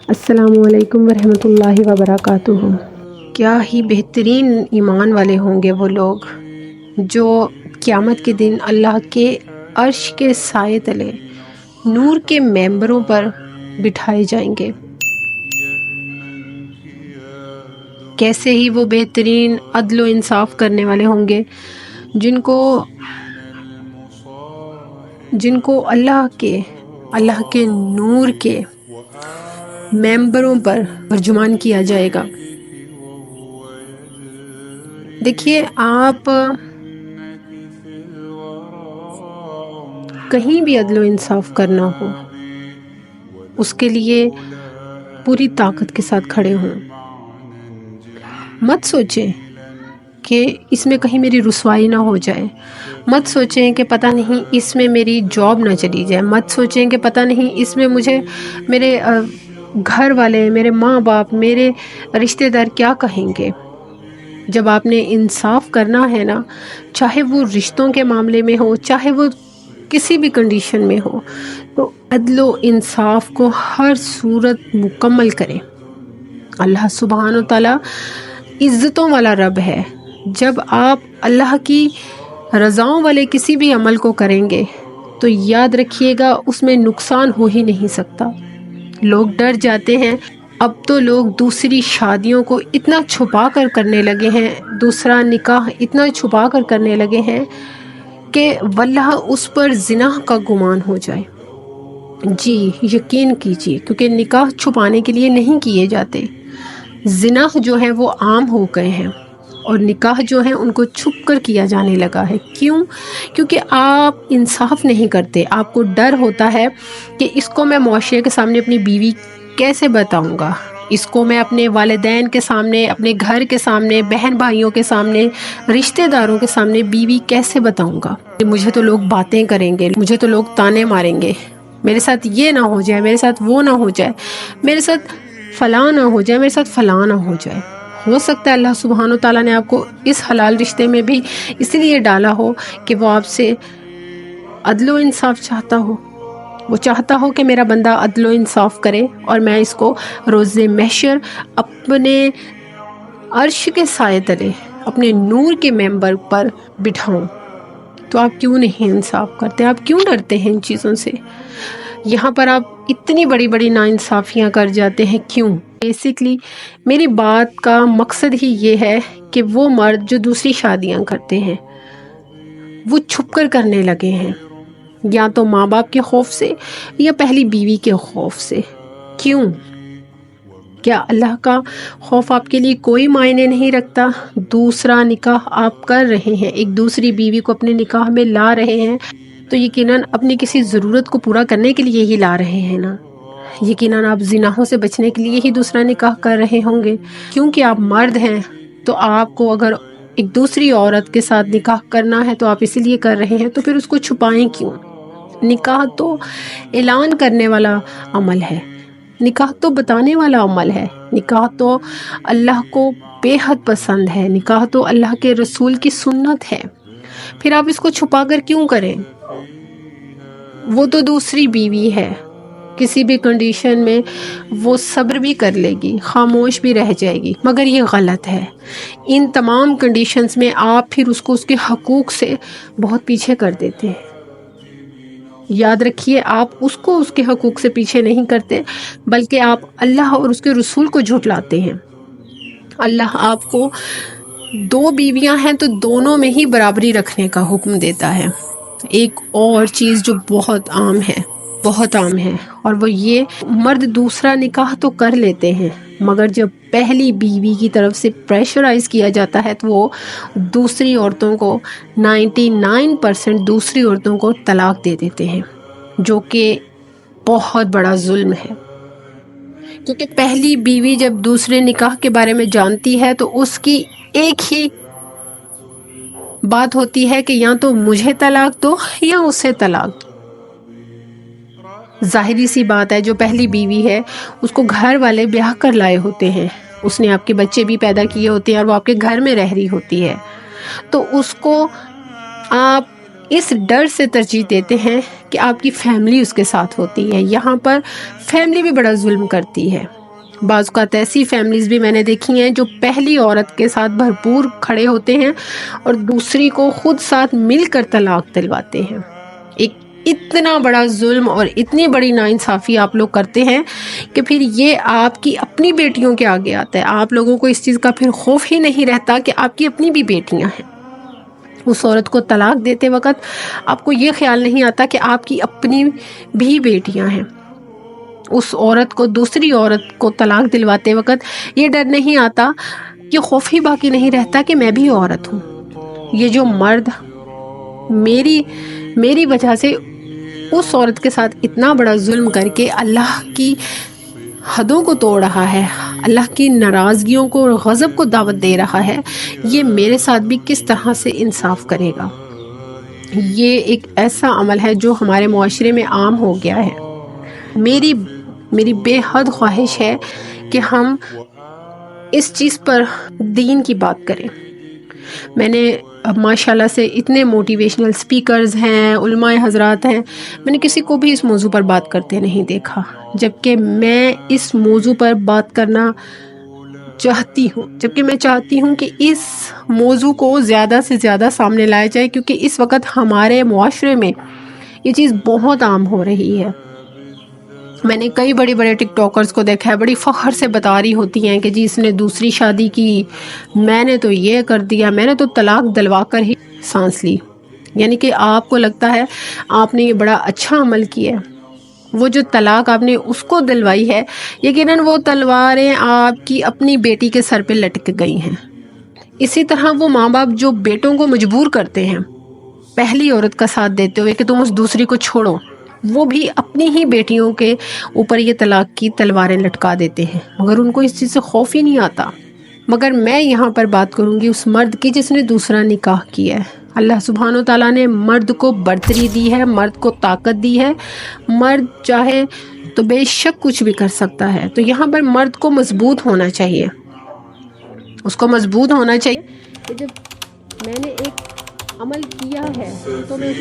السلام علیکم ورحمۃ اللہ وبرکاتہ۔ کیا ہی بہترین ایمان والے ہوں گے وہ لوگ جو قیامت کے دن اللہ کے عرش کے سائے تلے نور کے ممبروں پر بٹھائے جائیں گے۔ کیسے ہی وہ بہترین عدل و انصاف کرنے والے ہوں گے جن کو اللہ کے نور کے ممبروں پر ترجمان کیا جائے گا۔ دیکھیے، آپ کہیں بھی عدل و انصاف کرنا ہو اس کے لیے پوری طاقت کے ساتھ کھڑے ہوں۔ مت سوچیں کہ اس میں کہیں میری رسوائی نہ ہو جائے، مت سوچیں کہ پتہ نہیں اس میں میری جاب نہ چلی جائے، مت سوچیں کہ پتہ نہیں اس میں مجھے میرے گھر والے، میرے ماں باپ، میرے رشتہ دار کیا کہیں گے۔ جب آپ نے انصاف کرنا ہے نا، چاہے وہ رشتوں کے معاملے میں ہو، چاہے وہ کسی بھی کنڈیشن میں ہو، تو عدل و انصاف کو ہر صورت مکمل کریں۔ اللہ سبحانہ و تعالیٰ عزتوں والا رب ہے۔ جب آپ اللہ کی رضاؤں والے کسی بھی عمل کو کریں گے تو یاد رکھیے گا اس میں نقصان ہو ہی نہیں سکتا۔ لوگ ڈر جاتے ہیں، اب تو لوگ دوسری شادیوں کو اتنا چھپا کر کرنے لگے ہیں، دوسرا نکاح اتنا چھپا کر کرنے لگے ہیں کہ واللہ اس پر زنا کا گمان ہو جائے۔ جی یقین کیجیے، کیونکہ نکاح چھپانے کے لیے نہیں کیے جاتے، زنا جو ہے وہ عام ہو گئے ہیں، اور نکاح جو ہے ان کو چھپ کر کیا جانے لگا ہے۔ کیوں؟ کیونکہ آپ انصاف نہیں کرتے۔ آپ کو ڈر ہوتا ہے کہ اس کو میں معاشرے کے سامنے اپنی بیوی کیسے بتاؤں گا، اس کو میں اپنے والدین کے سامنے، اپنے گھر کے سامنے، بہن بھائیوں کے سامنے، رشتہ داروں کے سامنے بیوی کیسے بتاؤں گا۔ مجھے تو لوگ باتیں کریں گے، مجھے تو لوگ تانے ماریں گے، میرے ساتھ یہ نہ ہو جائے، میرے ساتھ وہ نہ ہو جائے، میرے ساتھ فلاں نہ ہو جائے، میرے ساتھ فلاں نہ ہو جائے۔ ہو سکتا ہے اللہ سبحانہ و تعالیٰ نے آپ کو اس حلال رشتے میں بھی اس لیے ڈالا ہو کہ وہ آپ سے عدل و انصاف چاہتا ہو، وہ چاہتا ہو کہ میرا بندہ عدل و انصاف کرے اور میں اس کو روز محشر اپنے عرش کے سائے تلے اپنے نور کے ممبر پر بٹھاؤں۔ تو آپ کیوں نہیں انصاف کرتے؟ آپ کیوں ڈرتے ہیں ان چیزوں سے؟ یہاں پر آپ اتنی بڑی بڑی ناانصافیاں کر جاتے ہیں کیوں؟ بیسکلی میری بات کا مقصد ہی یہ ہے کہ وہ مرد جو دوسری شادیاں کرتے ہیں وہ چھپ کر کرنے لگے ہیں، یا تو ماں باپ کے خوف سے یا پہلی بیوی کے خوف سے۔ کیوں؟ کیا اللہ کا خوف آپ کے لیے کوئی معنی نہیں رکھتا؟ دوسرا نکاح آپ کر رہے ہیں، ایک دوسری بیوی کو اپنے نکاح میں لا رہے ہیں، تو یقیناً اپنی کسی ضرورت کو پورا کرنے کے لیے ہی لا رہے ہیں نا۔ یقیناً آپ زناحوں سے بچنے کے لیے ہی دوسرا نکاح کر رہے ہوں گے۔ کیونکہ آپ مرد ہیں تو آپ کو اگر ایک دوسری عورت کے ساتھ نکاح کرنا ہے تو آپ اسی لیے کر رہے ہیں، تو پھر اس کو چھپائیں کیوں؟ نکاح تو اعلان کرنے والا عمل ہے، نکاح تو بتانے والا عمل ہے، نکاح تو اللہ کو بے حد پسند ہے، نکاح تو اللہ کے رسول کی سنت ہے۔ پھر آپ اس کو چھپا کر کیوں کریں؟ وہ تو دوسری بیوی ہے، کسی بھی کنڈیشن میں وہ صبر بھی کر لے گی، خاموش بھی رہ جائے گی، مگر یہ غلط ہے۔ ان تمام کنڈیشنز میں آپ پھر اس کو اس کے حقوق سے بہت پیچھے کر دیتے ہیں۔ یاد رکھیے، آپ اس کو اس کے حقوق سے پیچھے نہیں کرتے، بلکہ آپ اللہ اور اس کے رسول کو جھٹلاتے ہیں۔ اللہ آپ کو دو بیویاں ہیں تو دونوں میں ہی برابری رکھنے کا حکم دیتا ہے۔ ایک اور چیز جو بہت عام ہے، بہت عام ہے، اور وہ یہ، مرد دوسرا نکاح تو کر لیتے ہیں مگر جب پہلی بیوی کی طرف سے پریشرائز کیا جاتا ہے تو وہ دوسری عورتوں کو 99% دوسری عورتوں کو طلاق دے دیتے ہیں، جو کہ بہت بڑا ظلم ہے۔ کیونکہ پہلی بیوی جب دوسرے نکاح کے بارے میں جانتی ہے تو اس کی ایک ہی بات ہوتی ہے کہ یا تو مجھے طلاق دو یا اسے طلاق دو۔ ظاہری سی بات ہے، جو پہلی بیوی ہے اس کو گھر والے بیاہ کر لائے ہوتے ہیں، اس نے آپ کے بچے بھی پیدا کیے ہوتے ہیں اور وہ آپ کے گھر میں رہ رہی ہوتی ہے، تو اس کو آپ اس ڈر سے ترجیح دیتے ہیں کہ آپ کی فیملی اس کے ساتھ ہوتی ہے۔ یہاں پر فیملی بھی بڑا ظلم کرتی ہے۔ بعض اوقات ایسی فیملیز بھی میں نے دیکھی ہیں جو پہلی عورت کے ساتھ بھرپور کھڑے ہوتے ہیں اور دوسری کو خود ساتھ مل کر طلاق دلواتے ہیں۔ ایک اتنا بڑا ظلم اور اتنی بڑی ناانصافی آپ لوگ کرتے ہیں کہ پھر یہ آپ کی اپنی بیٹیوں کے آگے آتا ہے۔ آپ لوگوں کو اس چیز کا پھر خوف ہی نہیں رہتا کہ آپ کی اپنی بھی بیٹیاں ہیں۔ اس عورت کو طلاق دیتے وقت آپ کو یہ خیال نہیں آتا کہ آپ کی اپنی بھی بیٹیاں ہیں۔ اس عورت کو دوسری عورت کو طلاق دلواتے وقت یہ ڈر نہیں آتا، یہ خوف ہی باقی نہیں رہتا کہ میں بھی عورت ہوں۔ یہ جو مرد میری وجہ سے اس عورت کے ساتھ اتنا بڑا ظلم کر کے اللہ کی حدوں کو توڑ رہا ہے، اللہ کی ناراضگیوں کو اور غضب کو دعوت دے رہا ہے، یہ میرے ساتھ بھی کس طرح سے انصاف کرے گا؟ یہ ایک ایسا عمل ہے جو ہمارے معاشرے میں عام ہو گیا ہے۔ میری بے حد خواہش ہے کہ ہم اس چیز پر دین کی بات کریں۔ میں نے ماشاءاللہ سے اتنے موٹیویشنل سپیکرز ہیں، علماء حضرات ہیں، میں نے کسی کو بھی اس موضوع پر بات کرتے نہیں دیکھا، جبکہ میں اس موضوع پر بات کرنا چاہتی ہوں کہ اس موضوع کو زیادہ سے زیادہ سامنے لایا جائے، کیونکہ اس وقت ہمارے معاشرے میں یہ چیز بہت عام ہو رہی ہے۔ میں نے کئی بڑے ٹک ٹاکرز کو دیکھا ہے، بڑی فخر سے بتا رہی ہوتی ہیں کہ جی اس نے دوسری شادی کی، میں نے تو یہ کر دیا، میں نے تو طلاق دلوا کر ہی سانس لی۔ یعنی کہ آپ کو لگتا ہے آپ نے یہ بڑا اچھا عمل کیا ہے۔ وہ جو طلاق آپ نے اس کو دلوائی ہے، یقیناً وہ تلواریں آپ کی اپنی بیٹی کے سر پہ لٹک گئی ہیں۔ اسی طرح وہ ماں باپ جو بیٹوں کو مجبور کرتے ہیں پہلی عورت کا ساتھ دیتے ہوئے کہ تم اس دوسری کو چھوڑو، وہ بھی اپنی ہی بیٹیوں کے اوپر یہ طلاق کی تلواریں لٹکا دیتے ہیں، مگر ان کو اس چیز سے خوف ہی نہیں آتا۔ مگر میں یہاں پر بات کروں گی اس مرد کی جس نے دوسرا نکاح کیا ہے۔ اللہ سبحانہ و تعالیٰ نے مرد کو برتری دی ہے، مرد کو طاقت دی ہے، مرد چاہے تو بے شک کچھ بھی کر سکتا ہے۔ تو یہاں پر مرد کو مضبوط ہونا چاہیے، اس کو مضبوط ہونا چاہیے کہ جب میں نے ایک عمل کیا ہے تو میں